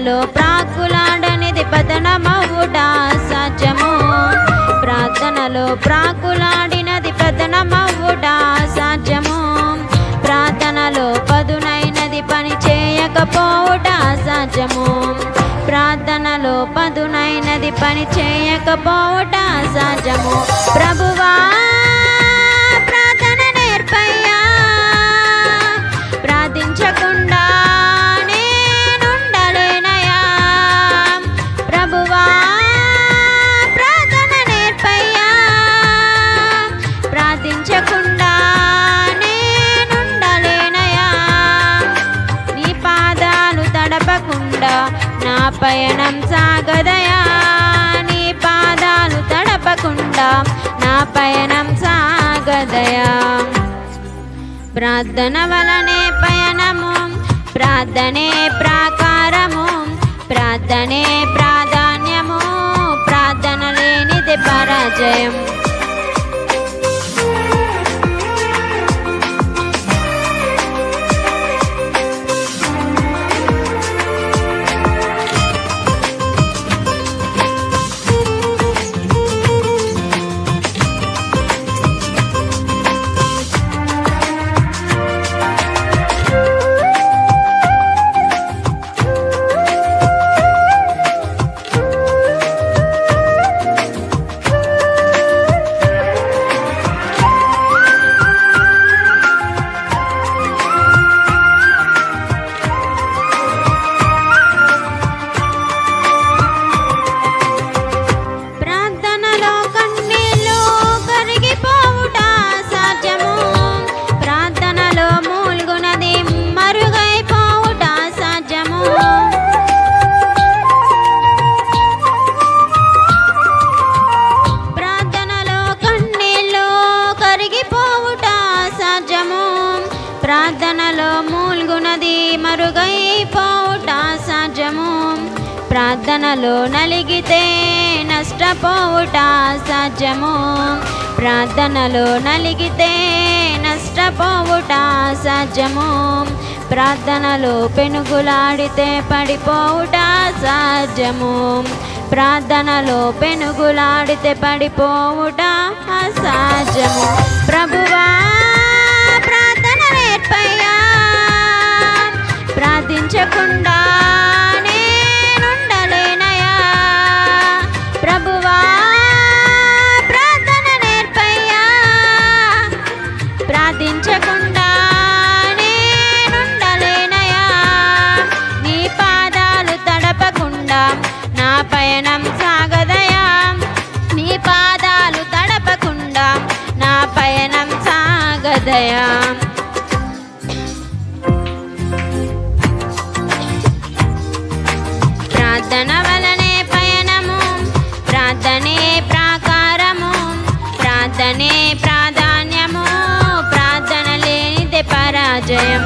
ప్రార్థనలో ప్రాకులాడనిది పతనమవుట సాధ్యము. ప్రార్థనలో ప్రాకులాడినది పతనమవుట సాధ్యము. ప్రార్థనలో పదునైనది పని చేయకపోవుట సాధ్యము. ప్రార్థనలో పదునైనది పని చేయకపోవుట సాధ్యము. ప్రభువా ప్రార్థన నేర్పయ్యా, ప్రార్థించకుండా నేనుండలేనయా. ప్రభువా ప్రార్థన నేర్పయ్యా, ప్రార్థించకుండా నేనుండలేనయా. నీ పాదాలు తడపకుండా నా పయనం సాగదయా. నీ పాదాలు తడపకుండా నా పయనం సాగదయా. ప్రార్థన వలనే పయనము, ప్రార్థనే ప్రాకారము, ప్రార్థనే ప్రాధాన్యము, ప్రార్థన లేనిది పరాజయం. ప్రార్థనలో మూల్గునది మరుగైపోవుట సాధ్యము. ప్రార్థనలో నలిగితే నష్టపోవుట సాధ్యము. ప్రార్థనలో నలిగితే నష్టపోవుట సాధ్యము. ప్రార్థనలో పెనుగులాడితే పడిపోవుట సాధ్యము. ప్రార్థనలో పెనుగులాడితే పడిపోవుట అసాధ్యము. ప్రభువా ప్రార్థన నేర్పయ్యా, ప్రార్థించకుండా నేనుండలేనయా. ప్రభువా ప్రార్థన నేర్పయ్యా, ప్రార్థించకుండా నేనుండలేనయా. నీ పాదాలు తడపకుండా నా పయనం సాగదయా. నీ పాదాలు తడపకుండా నా పయనం సాగదయా. ప్రార్థన వలనే పయనము, ప్రార్థనే ప్రాకారము, ప్రార్థనే ప్రాధాన్యము, ప్రార్థన లేనిదే పరాజయం.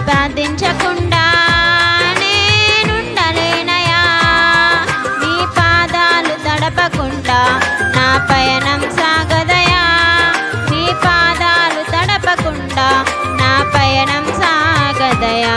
ప్రార్థించకుండా నేనుండలేనయా. నీ పాదాలు తడపకుండా నా పయనం సాగదయా. నీ పాదాలు తడపకుండా నా పయనం సాగదయా.